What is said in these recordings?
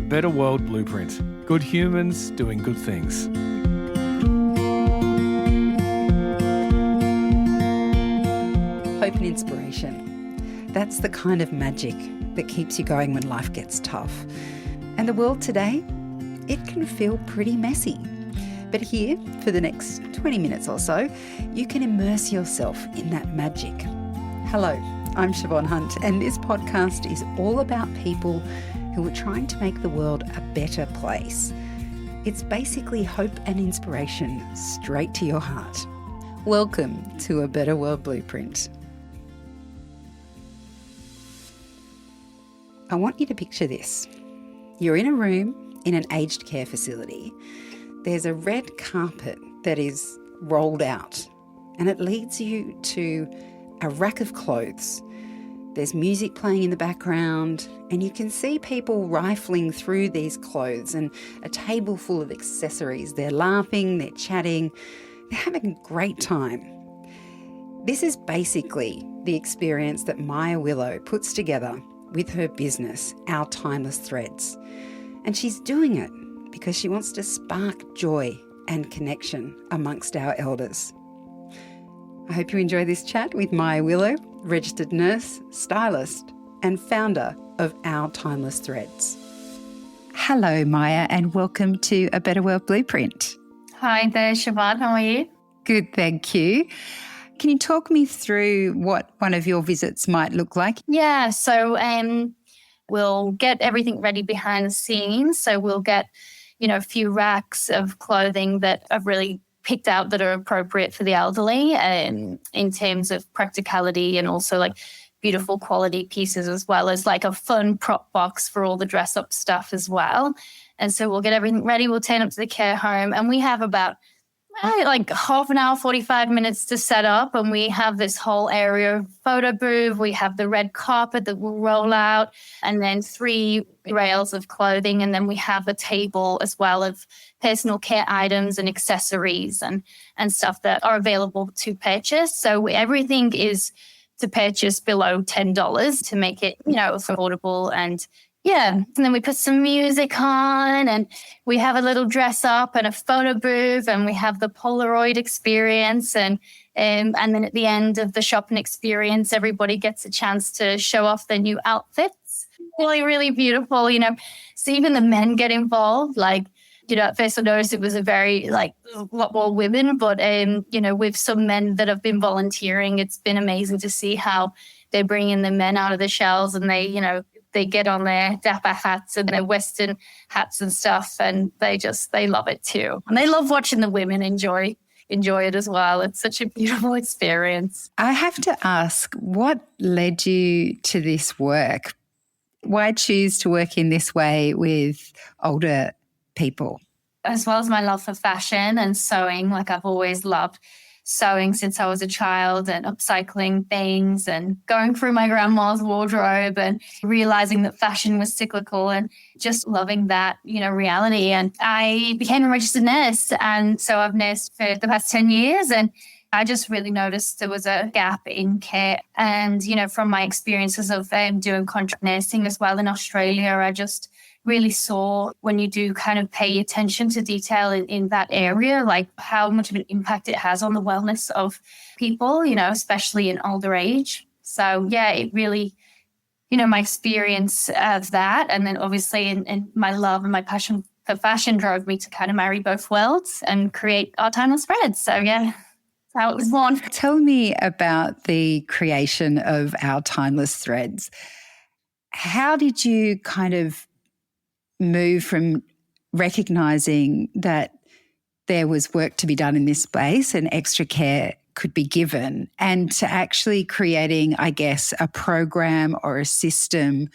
Better World Blueprint. Good humans doing good things. Hope and inspiration. That's the kind of magic that keeps you going when life gets tough. And the world today, it can feel pretty messy. But here, for the next 20 minutes or so, you can immerse yourself in that magic. Hello, I'm Siobhan Hunt, and this podcast is all about people who are trying to make the world a better place. It's basically hope and inspiration straight to your heart. Welcome to A Better World Blueprint. I want you to picture this. You're in a room in an aged care facility. There's a red carpet that is rolled out, and it leads you to a rack of clothes. There's music playing in the background, and you can see people rifling through these clothes and a table full of accessories. They're laughing, they're chatting, they're having a great time. This is basically the experience that Maia Willow puts together with her business, Our Timeless Threads. And she's doing it because she wants to spark joy and connection amongst our elders. I hope you enjoy this chat with Maia Willow, registered nurse, stylist, and founder of Our Timeless Threads. Hello, Maia, and welcome to A Better World Blueprint. Hi there, Siobhan. How are you? Good, thank you. Can you talk me through what one of your visits might look like? Yeah, so we'll get everything ready behind the scenes. So we'll get, a few racks of clothing that I've really picked out that are appropriate for the elderly and in terms of practicality, and also like beautiful quality pieces, as well as like a fun prop box for all the dress up stuff as well. And so we'll get everything ready. We'll turn up to the care home, and we have about like half an hour, 45 minutes to set up. And we have this whole area of photo booth. We have the red carpet that will roll out, and then 3 rails of clothing. And then we have a table as well of personal care items and accessories and stuff that are available to purchase. So everything is to purchase below $10 to make it, affordable. And then we put some music on, and we have a little dress up and a photo booth, and we have the Polaroid experience. And then at the end of the shopping experience, everybody gets a chance to show off their new outfits. Really, really beautiful, So even the men get involved. At first I noticed it was a lot more women, but, with some men that have been volunteering, it's been amazing to see how they're bringing the men out of the shells, and they get on their dapper hats and their Western hats and stuff, and they love it too. And they love watching the women enjoy it as well. It's such a beautiful experience. I have to ask, what led you to this work? Why choose to work in this way with older people? As well as my love for fashion and sewing, I've always loved sewing since I was a child, and upcycling things and going through my grandma's wardrobe and realizing that fashion was cyclical, and just loving that, reality. And I became a registered nurse, and so I've nursed for the past 10 years, and I just really noticed there was a gap in care. And, from my experiences of doing contract nursing as well in Australia, I just really saw when you do kind of pay attention to detail in that area, how much of an impact it has on the wellness of people, especially in older age. So, it really, my experience of that, and then obviously and my love and my passion for fashion drove me to kind of marry both worlds and create Our Timeless Threads. So, that's how it was born. Tell me about the creation of Our Timeless Threads. How did you kind of move from recognising that there was work to be done in this space and extra care could be given, and to actually creating, I guess, a program or a system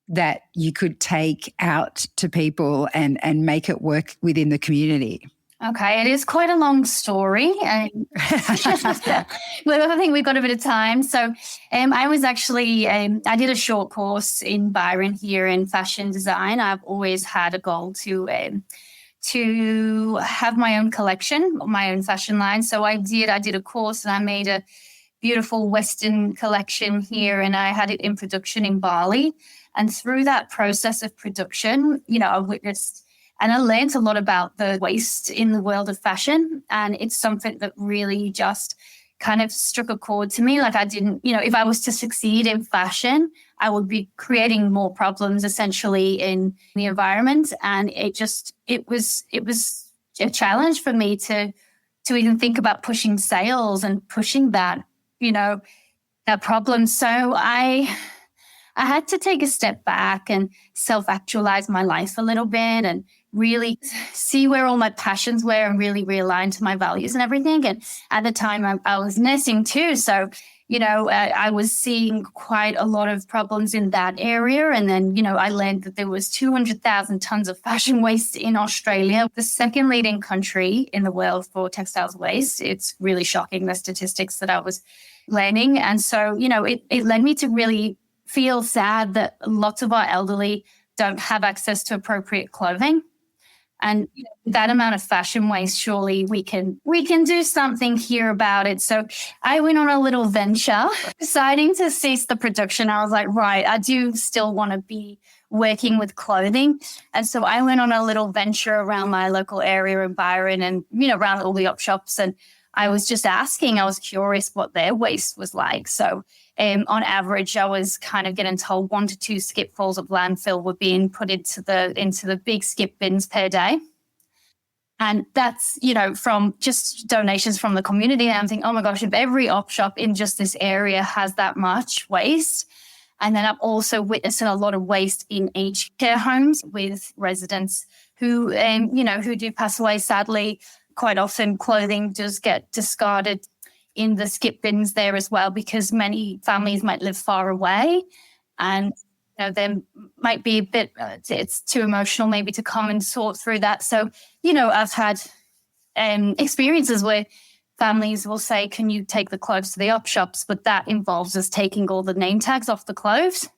that you could take out to people and make it work within the community? Okay, it is quite a long story. Well, I think we've got a bit of time. So I was actually, I did a short course in Byron here in fashion design. I've always had a goal to have my own collection, my own fashion line. So I did a course, and I made beautiful Western collection here, and I had it in production in Bali. And through that process of production, I witnessed and I learned a lot about the waste in the world of fashion. And it's something that really just kind of struck a chord to me. Like I didn't, if I was to succeed in fashion, I would be creating more problems essentially in the environment. And it was a challenge for me to even think about pushing sales and pushing that, that problem. So I had to take a step back and self-actualize my life a little bit and really see where all my passions were and really realign to my values and everything. And at the time I was nursing too. So, I was seeing quite a lot of problems in that area. And then, I learned that there was 200,000 tons of fashion waste in Australia, the second leading country in the world for textiles waste. It's really shocking, the statistics that I was learning. And so, it led me to really feel sad that lots of our elderly don't have access to appropriate clothing. And that amount of fashion waste, surely we can do something here about it. So I went on a little venture, deciding to cease the production. I was like, right, I do still want to be working with clothing. And so I went on a little venture around my local area in Byron and, around all the op shops. And I was just asking, I was curious what their waste was like. So on average, I was kind of getting told 1 to 2 skipfuls of landfill were being put into the big skip bins per day. And that's, from just donations from the community. And I'm thinking, oh my gosh, if every op shop in just this area has that much waste. And then I'm also witnessing a lot of waste in aged care homes with residents who, who do pass away, sadly. Quite often clothing does get discarded in the skip bins there as well, because many families might live far away and there might be a bit, it's too emotional maybe to come and sort through that. So, I've had experiences where families will say, can you take the clothes to the op shops? But that involves us taking all the name tags off the clothes.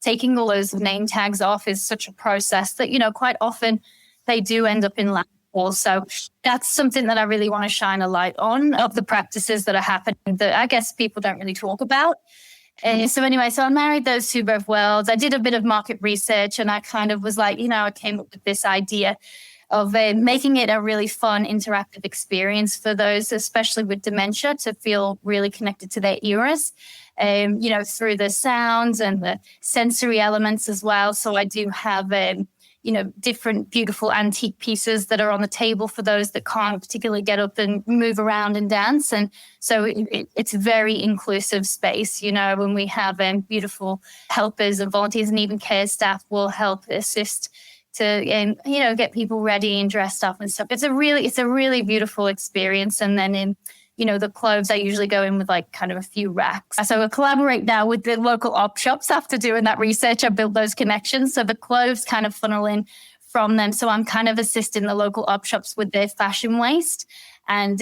Taking all those name tags off is such a process that, quite often they do end up in landfill. So that's something that I really want to shine a light on, of the practices that are happening that I guess people don't really talk about. So I married those two both worlds. I did a bit of market research and I kind of was like, I came up with this idea of making it a really fun, interactive experience for those, especially with dementia, to feel really connected to their eras, through the sounds and the sensory elements as well. So I do have different beautiful antique pieces that are on the table for those that can't particularly get up and move around and dance. And so it's a very inclusive space, when we have beautiful helpers and volunteers and even care staff will help assist to, get people ready and dressed up and stuff. It's a really beautiful experience. And then the clothes, I usually go in with like kind of a few racks. So I collaborate now with the local op shops. After doing that research, I build those connections. So the clothes kind of funnel in from them. So I'm kind of assisting the local op shops with their fashion waste and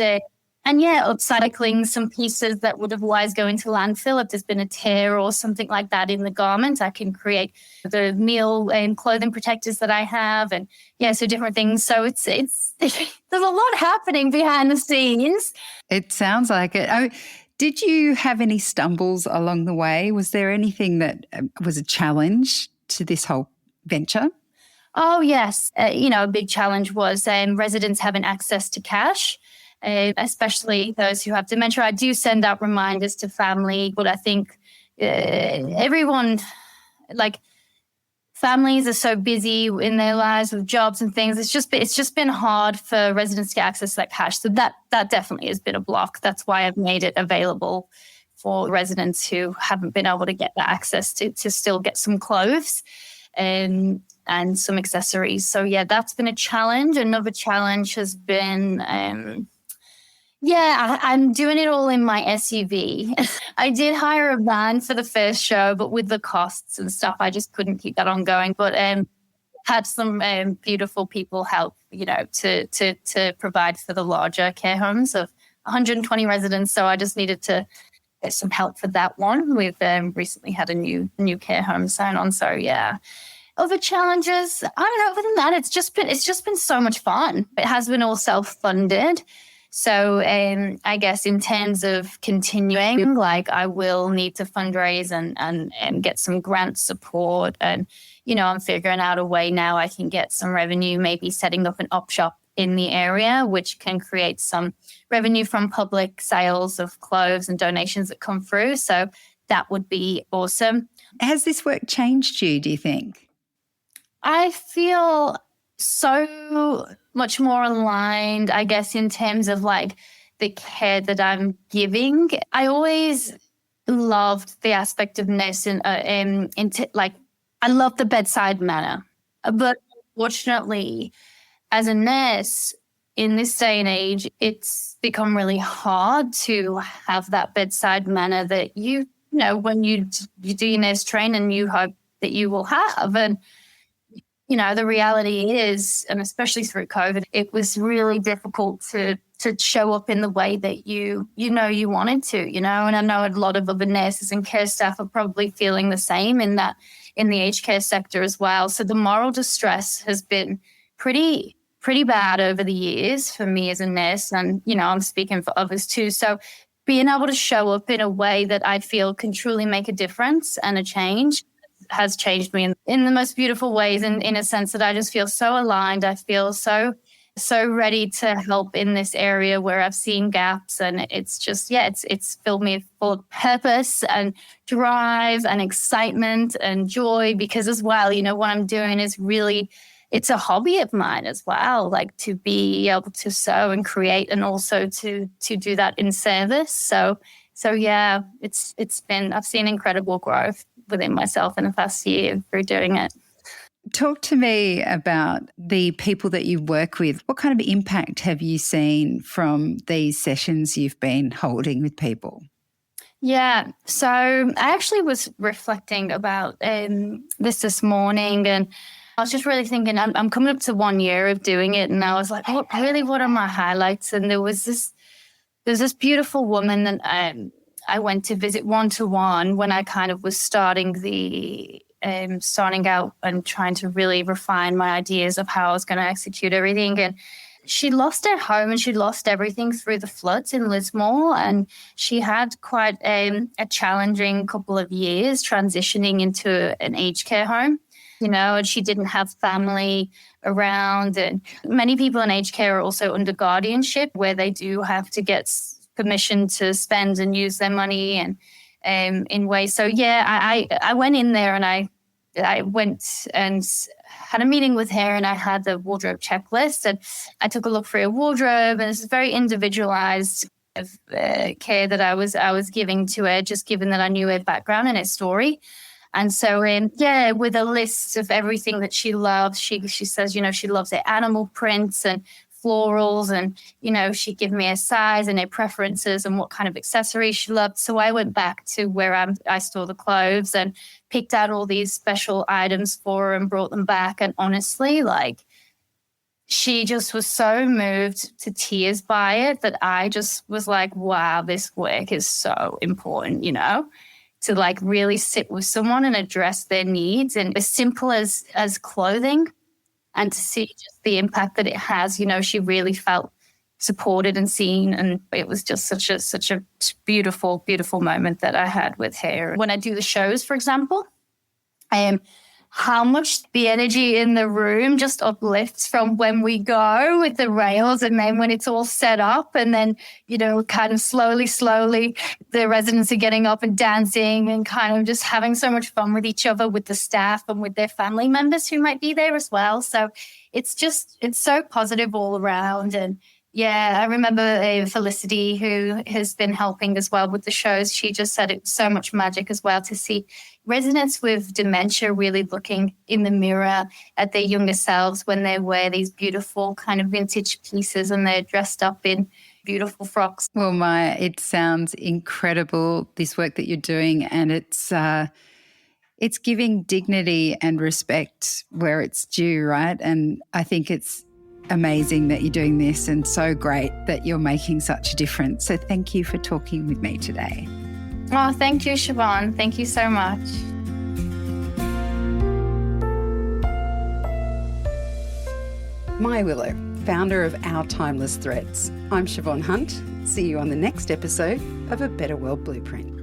upcycling some pieces that would otherwise go into landfill. If there's been a tear or something like that in the garment, I can create the meal and clothing protectors that I have, and so different things. So it's there's a lot happening behind the scenes. It sounds like it. Did you have any stumbles along the way? Was there anything that was a challenge to this whole venture? Oh, yes. A big challenge was residents having access to cash, especially those who have dementia. I do send out reminders to family, but I think everyone, families are so busy in their lives with jobs and things. It's just been hard for residents to get access to that cash. So that definitely has been a block. That's why I've made it available for residents who haven't been able to get that access to still get some clothes and some accessories. So that's been a challenge. Another challenge has been I'm doing it all in my SUV. I did hire a van for the first show, but with the costs and stuff, I just couldn't keep that ongoing. But had some beautiful people help, to provide for the larger care homes of 120 residents. So I just needed to get some help for that one. We've recently had a new care home sign on. So other challenges, I don't know. Other than that, it's just been so much fun. It has been all self-funded. So I guess in terms of continuing, like I will need to fundraise and get some grant support. And, I'm figuring out a way now I can get some revenue, maybe setting up an op shop in the area, which can create some revenue from public sales of clothes and donations that come through. So that would be awesome. Has this work changed you, do you think? I feel so much more aligned, I guess, in terms of like the care that I'm giving. I always loved the aspect of nursing, I love the bedside manner. But unfortunately, as a nurse in this day and age, it's become really hard to have that bedside manner that when you do your nurse training, you hope that you will have. And the reality is, and especially through COVID, it was really difficult to show up in the way that you wanted to, and I know a lot of other nurses and care staff are probably feeling the same in the aged care sector as well. So the moral distress has been pretty bad over the years for me as a nurse, and, I'm speaking for others too. So being able to show up in a way that I feel can truly make a difference and a change has changed me in the most beautiful ways, and in a sense that I just feel so aligned. I feel so ready to help in this area where I've seen gaps, and it's just, it's filled me full of purpose and drive and excitement and joy, because as well, what I'm doing is really, it's a hobby of mine as well, like to be able to sew and create, and also to do that in service. So yeah, it's been, I've seen incredible growth within myself in the past year through doing it. Talk to me about the people that you work with. What kind of impact have you seen from these sessions you've been holding with people? Yeah, so I actually was reflecting about this morning, and I was just really thinking, I'm coming up to 1 year of doing it, and I was like, what are my highlights? And there's this beautiful woman that I went to visit one-to-one when I kind of was starting out and trying to really refine my ideas of how I was going to execute everything. And she lost her home and she lost everything through the floods in Lismore. And she had quite a challenging couple of years transitioning into an aged care home, and she didn't have family around. And many people in aged care are also under guardianship, where they do have to get permission to spend and use their money and in ways. So yeah, I went in there and I went and had a meeting with her, and I had the wardrobe checklist, and I took a look through her wardrobe, and it's very individualized care that I was giving to her, just given that I knew her background and her story. And so, with a list of everything that she loves, she says, she loves her animal prints and florals, and, she'd give me a size and her preferences and what kind of accessories she loved. So I went back to where I store the clothes and picked out all these special items for her and brought them back. And honestly, she just was so moved to tears by it that I just was like, wow, this work is so important, to really sit with someone and address their needs. And as simple as clothing, and to see just the impact that it has, she really felt supported and seen. And it was just such a beautiful, beautiful moment that I had with her. When I do the shows, for example, how much the energy in the room just uplifts from when we go with the rails, and then when it's all set up, and then, kind of slowly, the residents are getting up and dancing and kind of just having so much fun with each other, with the staff and with their family members who might be there as well. So it's so positive all around. And yeah, I remember Felicity, who has been helping as well with the shows. She just said it's so much magic as well to see residents with dementia really looking in the mirror at their younger selves when they wear these beautiful kind of vintage pieces and they're dressed up in beautiful frocks. Well, Maia, it sounds incredible, this work that you're doing, and it's giving dignity and respect where it's due, right? And I think it's amazing that you're doing this, and so great that you're making such a difference. So thank you for talking with me today. Oh, thank you, Siobhan. Thank you so much. Maia Willow, founder of Our Timeless Threads. I'm Siobhan Hunt. See you on the next episode of A Better World Blueprint.